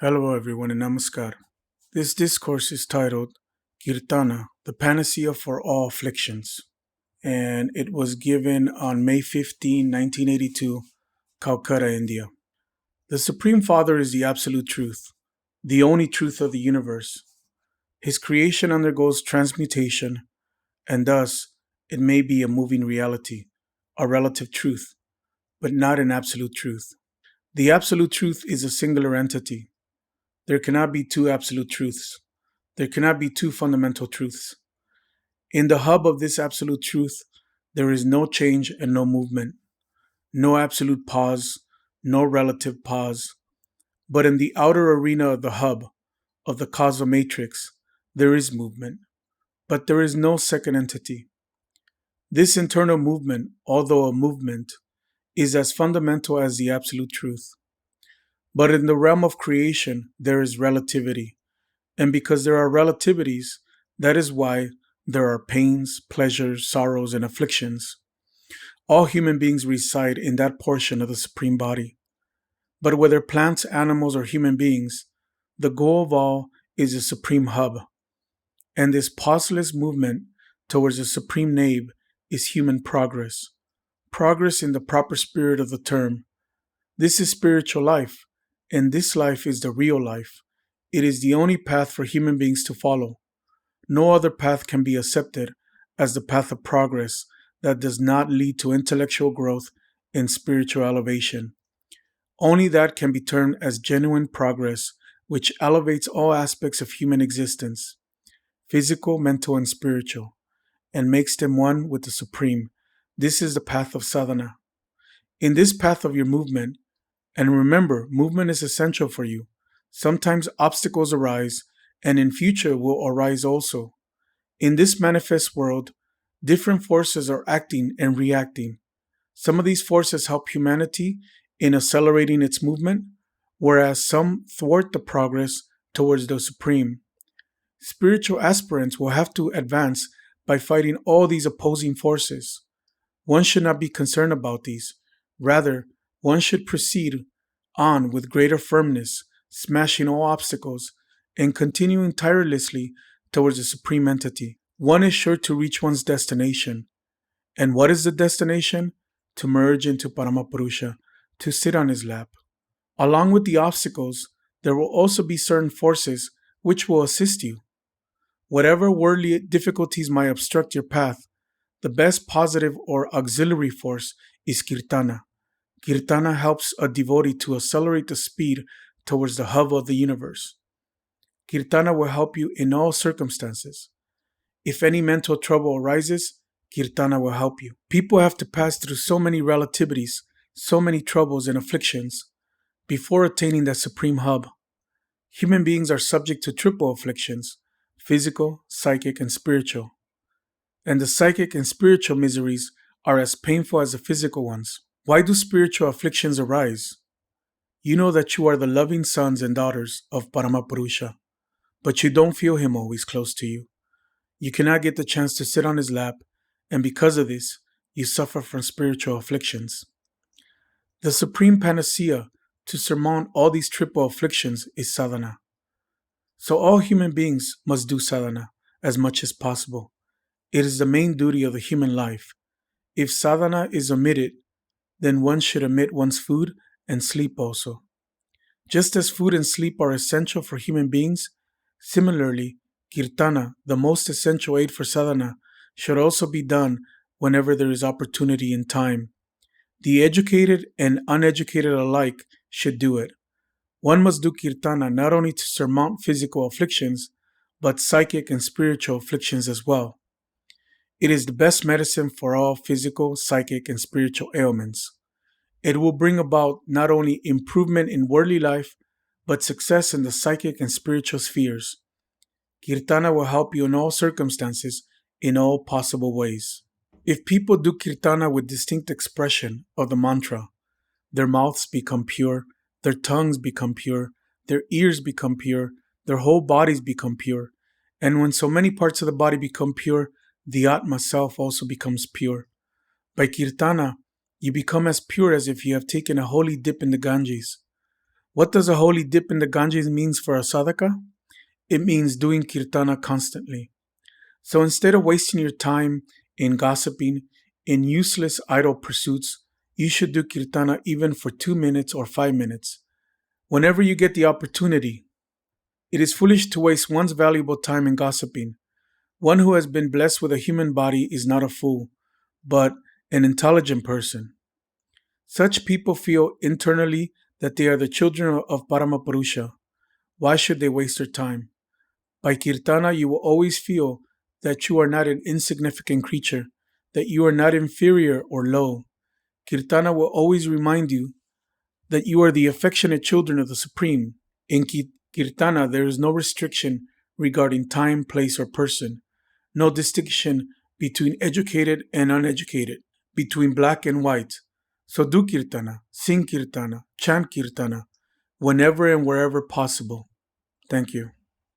Hello, everyone, and namaskar. This discourse is titled Kiirtana, the Panacea for All Afflictions, and it was given on May 15, 1982, Calcutta, India. The Supreme Father is the absolute truth, the only truth of the universe. His creation undergoes transmutation, and thus it may be a moving reality, a relative truth, but not an absolute truth. The absolute truth is a singular entity. There cannot be two absolute truths. There cannot be two fundamental truths. In the hub of this absolute truth, there is no change and no movement, no absolute pause, no relative pause. But in the outer arena of the hub, of the causal matrix, there is movement, but there is no second entity. This internal movement, although a movement, is as fundamental as the absolute truth. But in the realm of creation, there is relativity. And because there are relativities, that is why there are pains, pleasures, sorrows, and afflictions. All human beings reside in that portion of the Supreme Body. But whether plants, animals, or human beings, the goal of all is the Supreme Hub. And this pauseless movement towards the Supreme Nave is human progress. Progress in the proper spirit of the term. This is spiritual life, and this life is the real life. It is the only path for human beings to follow. No other path can be accepted as the path of progress that does not lead to intellectual growth and spiritual elevation. Only that can be termed as genuine progress, which elevates all aspects of human existence, physical, mental, and spiritual, and makes them one with the Supreme. This is the path of sadhana. In this path of your movement, and remember, movement is essential for you. Sometimes obstacles arise, and in future will arise also. In this manifest world, different forces are acting and reacting. Some of these forces help humanity in accelerating its movement, whereas some thwart the progress towards the Supreme. Spiritual aspirants will have to advance by fighting all these opposing forces. One should not be concerned about these. Rather, one should proceed on with greater firmness, smashing all obstacles, and continuing tirelessly towards the Supreme Entity. One is sure to reach one's destination. And what is the destination? To merge into Paramapurusha, to sit on his lap. Along with the obstacles, there will also be certain forces which will assist you. Whatever worldly difficulties might obstruct your path, the best positive or auxiliary force is Kiirtana. Kiirtana helps a devotee to accelerate the speed towards the hub of the universe. Kiirtana will help you in all circumstances. If any mental trouble arises, Kiirtana will help you. People have to pass through so many relativities, so many troubles and afflictions before attaining that supreme hub. Human beings are subject to triple afflictions: physical, psychic, and spiritual. And the psychic and spiritual miseries are as painful as the physical ones. Why do spiritual afflictions arise? You know that you are the loving sons and daughters of Paramapurusha, but you don't feel him always close to you. You cannot get the chance to sit on his lap, and because of this, you suffer from spiritual afflictions. The supreme panacea to surmount all these triple afflictions is sadhana. So all human beings must do sadhana as much as possible. It is the main duty of the human life. If sadhana is omitted, then one should omit one's food and sleep also. Just as food and sleep are essential for human beings, similarly, Kiirtana, the most essential aid for sadhana, should also be done whenever there is opportunity and time. The educated and uneducated alike should do it. One must do Kiirtana not only to surmount physical afflictions, but psychic and spiritual afflictions as well. It is the best medicine for all physical, psychic, and spiritual ailments. It will bring about not only improvement in worldly life, but success in the psychic and spiritual spheres. Kiirtana will help you in all circumstances, in all possible ways. If people do Kiirtana with distinct expression of the mantra, their mouths become pure, their tongues become pure, their ears become pure, their whole bodies become pure. And when so many parts of the body become pure, the Atma self also becomes pure. By Kiirtana, you become as pure as if you have taken a holy dip in the Ganges. What does a holy dip in the Ganges means for a sadhaka? It means doing kirtana constantly. So instead of wasting your time in gossiping, in useless idle pursuits, you should do kirtana even for 2 minutes or 5 minutes. Whenever you get the opportunity, it is foolish to waste one's valuable time in gossiping. One who has been blessed with a human body is not a fool, but an intelligent person. Such people feel internally that they are the children of Paramapurusha. Why should they waste their time? By Kirtana, you will always feel that you are not an insignificant creature, that you are not inferior or low. Kirtana will always remind you that you are the affectionate children of the Supreme. In Kirtana, there is no restriction regarding time, place, or person, no distinction between educated and uneducated, between black and white. So do Kirtana, sing Kirtana, chant Kirtana, whenever and wherever possible. Thank you.